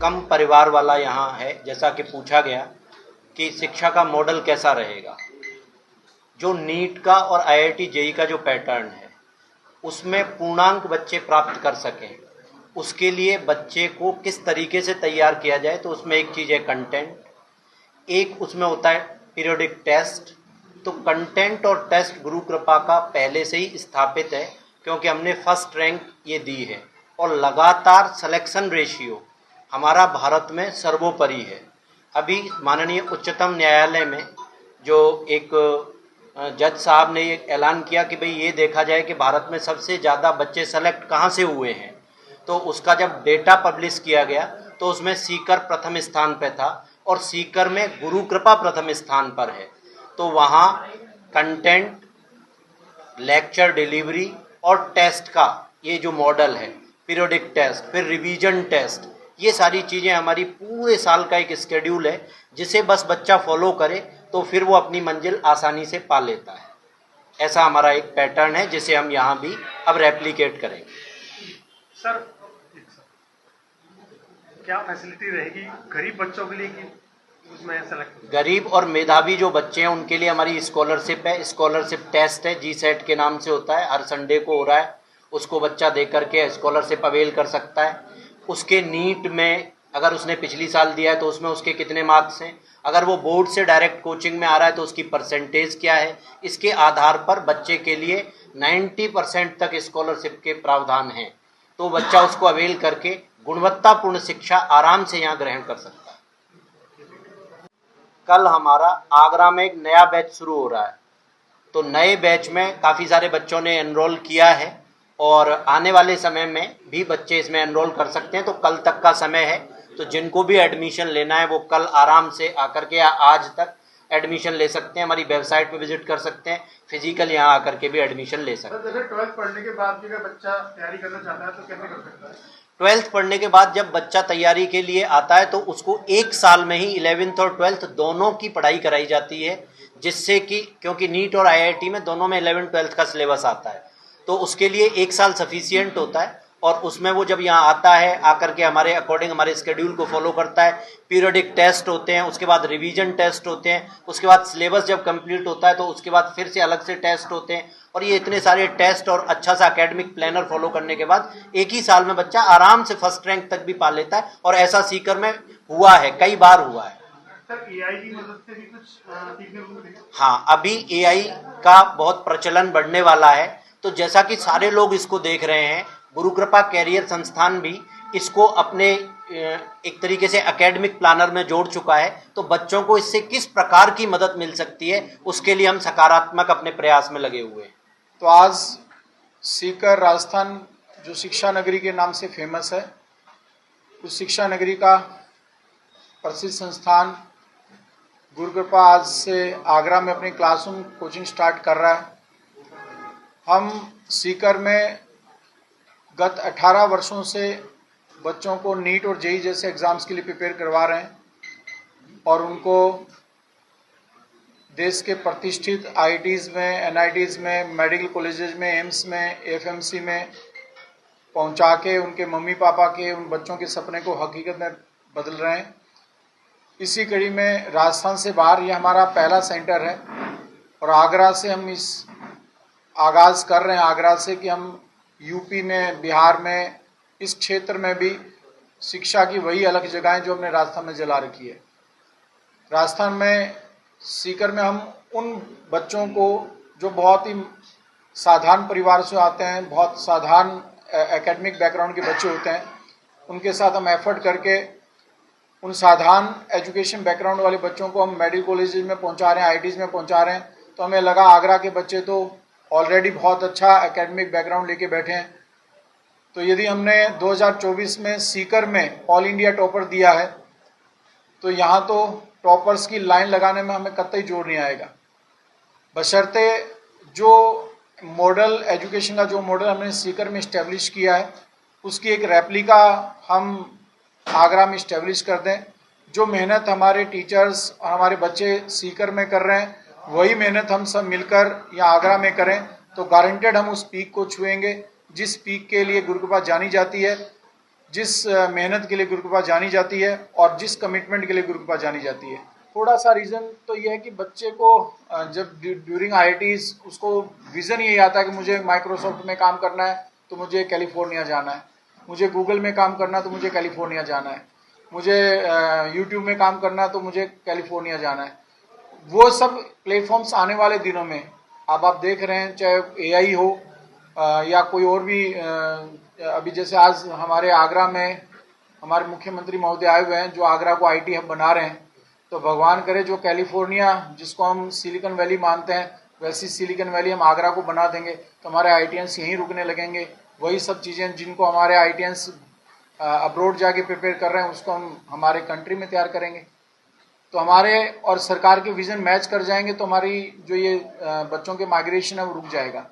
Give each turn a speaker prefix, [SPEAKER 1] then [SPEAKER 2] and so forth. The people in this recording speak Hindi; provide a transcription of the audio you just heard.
[SPEAKER 1] कम परिवार वाला यहाँ है, जैसा कि पूछा गया कि शिक्षा का मॉडल कैसा रहेगा। जो नीट का और आईआईटी जेईई का जो पैटर्न है उसमें पूर्णांक बच्चे प्राप्त कर सकें, उसके लिए बच्चे को किस तरीके से तैयार किया जाए, तो उसमें एक चीज़ है कंटेंट, एक उसमें होता है पीरियोडिक टेस्ट। तो कंटेंट और टेस्ट गुरु कृपा का पहले से ही स्थापित है, क्योंकि हमने फर्स्ट रैंक ये दी है और लगातार सिलेक्शन रेशियो हमारा भारत में सर्वोपरि है। अभी माननीय उच्चतम न्यायालय में जो एक जज साहब ने ये ऐलान किया कि भाई ये देखा जाए कि भारत में सबसे ज़्यादा बच्चे सेलेक्ट कहाँ से हुए हैं, तो उसका जब डेटा पब्लिश किया गया तो उसमें सीकर प्रथम स्थान पे था और सीकर में गुरु कृपा प्रथम स्थान पर है। तो वहाँ कंटेंट, लेक्चर डिलीवरी और टेस्ट का ये जो मॉडल है, पीरियोडिक टेस्ट, फिर रिवीजन टेस्ट, ये सारी चीज़ें हमारी पूरे साल का एक स्केड्यूल है जिसे बस बच्चा फॉलो करे तो फिर वो अपनी मंजिल आसानी से पा लेता है। ऐसा हमारा एक पैटर्न है जिसे हम यहाँ भी अब रेप्लिकेट करेंगे।
[SPEAKER 2] सर, क्या फैसिलिटी रहेगी गरीब बच्चों के लिए कि उसमें सेलेक्ट?
[SPEAKER 1] गरीब और मेधावी जो बच्चे हैं उनके लिए हमारी स्कॉलरशिप है, स्कॉलरशिप टेस्ट है, जीसेट के नाम से होता है, हर संडे को हो रहा है, उसको बच्चा दे करके स्कॉलरशिप अवेल कर सकता है। उसके नीट में अगर उसने पिछली साल दिया है तो उसमें उसके कितने मार्क्स हैं, अगर वो बोर्ड से डायरेक्ट कोचिंग में आ रहा है तो उसकी परसेंटेज क्या है, इसके आधार पर बच्चे के लिए 90% तक स्कॉलरशिप के प्रावधान हैं। तो बच्चा उसको अवेल करके गुणवत्तापूर्ण शिक्षा आराम से यहाँ ग्रहण कर सकता है। कल हमारा आगरा में एक नया बैच शुरू हो रहा है, तो नए बैच में काफ़ी सारे बच्चों ने एनरोल किया है और आने वाले समय में भी बच्चे इसमें एनरोल कर सकते हैं। तो कल तक का समय है, तो जिनको भी एडमिशन लेना है वो कल आराम से आकर के या आज तक एडमिशन ले सकते हैं। हमारी वेबसाइट पे विजिट कर सकते हैं, फिजिकल यहाँ आकर के भी एडमिशन ले सकते हैं।
[SPEAKER 2] जैसे 12th पढ़ने के बाद भी अगर बच्चा तैयारी करना चाहता है तो कैसे कर सकता है?
[SPEAKER 1] 12th पढ़ने के बाद जब बच्चा तैयारी के लिए आता है तो उसको एक साल में ही 11th और 12th दोनों की पढ़ाई कराई जाती है, जिससे कि क्योंकि नीट और आईआईटी में दोनों में 11th 12th का सिलेबस आता है, तो उसके लिए एक साल सफिशियंट होता है। और उसमें वो जब यहाँ आता है आकर के हमारे अकॉर्डिंग हमारे स्केड्यूल को फॉलो करता है, पीरियोडिक टेस्ट होते हैं, उसके बाद रिवीजन टेस्ट होते हैं, उसके बाद सिलेबस जब कंप्लीट होता है तो उसके बाद फिर से अलग से टेस्ट होते हैं, और ये इतने सारे टेस्ट और अच्छा सा एकेडमिक प्लानर फॉलो करने के बाद एक ही साल में बच्चा आराम से फर्स्ट रैंक तक भी पा लेता है। और ऐसा सीकर में हुआ है, कई बार हुआ है।
[SPEAKER 2] सर, एआई की मदद से भी कुछ सीखने को मिलेगा?
[SPEAKER 1] हाँ, अभी एआई का बहुत प्रचलन बढ़ने वाला है, तो जैसा कि सारे लोग इसको देख रहे हैं, गुरु कृपा कैरियर संस्थान भी इसको अपने एक तरीके से एकेडमिक प्लानर में जोड़ चुका है। तो बच्चों को इससे किस प्रकार की मदद मिल सकती है उसके लिए हम सकारात्मक अपने प्रयास में लगे हुए हैं।
[SPEAKER 3] तो आज सीकर राजस्थान जो शिक्षा नगरी के नाम से फेमस है, उस शिक्षा नगरी का प्रसिद्ध संस्थान गुरु कृपा आज से आगरा में अपनी क्लासरूम कोचिंग स्टार्ट कर रहा है। हम सीकर में गत 18 वर्षों से बच्चों को नीट और जेईई जैसे एग्ज़ाम्स के लिए प्रिपेयर करवा रहे हैं और उनको देश के प्रतिष्ठित आईआईटीज़ में, एनआईटीज़ में, मेडिकल कॉलेजेस में, एम्स में, एफएमसी में पहुंचा के उनके मम्मी पापा के, उन बच्चों के सपने को हकीकत में बदल रहे हैं। इसी कड़ी में राजस्थान से बाहर ये हमारा पहला सेंटर है और आगरा से हम इस आगाज़ कर रहे हैं, आगरा से कि हम यूपी में, बिहार में, इस क्षेत्र में भी शिक्षा की वही अलग जगहें जो हमने राजस्थान में जला रखी है। राजस्थान में सीकर में हम उन बच्चों को जो बहुत ही साधारण परिवार से आते हैं, बहुत साधारण एकेडमिक बैकग्राउंड के बच्चे होते हैं, उनके साथ हम एफर्ट करके उन साधारण एजुकेशन बैकग्राउंड वाले बच्चों को हम मेडिकल कॉलेजेस में पहुंचा रहे हैं, आईआईटीज़ में पहुंचा रहे हैं। तो हमें लगा आगरा के बच्चे तो ऑलरेडी बहुत अच्छा एकेडमिक बैकग्राउंड लेके बैठे हैं, तो यदि हमने 2024 में सीकर में ऑल इंडिया टॉपर दिया है तो यहाँ तो टॉपर्स की लाइन लगाने में हमें कतई जोर नहीं आएगा, बशर्ते जो मॉडल एजुकेशन का जो मॉडल हमने सीकर में इस्टेब्लिश किया है उसकी एक रेप्लिका हम आगरा में इस्टेब्लिश कर दें। जो मेहनत हमारे टीचर्स और हमारे बच्चे सीकर में कर रहे हैं वही मेहनत हम सब मिलकर यहाँ आगरा में करें तो गारंटेड हम उस पीक को छुएंगे जिस पीक के लिए गुरु कृपा जानी जाती है, जिस मेहनत के लिए गुरु कृपा जानी जाती है और जिस कमिटमेंट के लिए गुरु कृपा जानी जाती है। थोड़ा सा रीज़न तो ये है कि बच्चे को जब ड्यूरिंग IITs उसको विज़न यही आता है कि मुझे माइक्रोसॉफ्ट में काम करना है तो मुझे कैलिफोर्निया जाना है, मुझे गूगल में काम करना है तो मुझे कैलिफोर्निया जाना है, मुझे यूट्यूब में काम करना है तो मुझे कैलिफोर्निया जाना है। वो सब प्लेटफॉर्म्स आने वाले दिनों में अब आप देख रहे हैं, चाहे AI हो या कोई और भी अभी जैसे आज हमारे आगरा में हमारे मुख्यमंत्री महोदय आए हुए हैं जो आगरा को IT हब बना रहे हैं। तो भगवान करे जो कैलिफोर्निया जिसको हम सिलिकॉन वैली मानते हैं वैसी सिलिकॉन वैली हम आगरा को बना देंगे तो हमारे IITians यहीं रुकने लगेंगे। वही सब चीज़ें जिनको हमारे IITians अब्रॉड जाके प्रिपेयर कर रहे हैं उसको हम हमारे कंट्री में तैयार करेंगे। तो हमारे और सरकार के विज़न मैच कर जाएंगे तो हमारी जो ये बच्चों के माइग्रेशन है वो रुक जाएगा।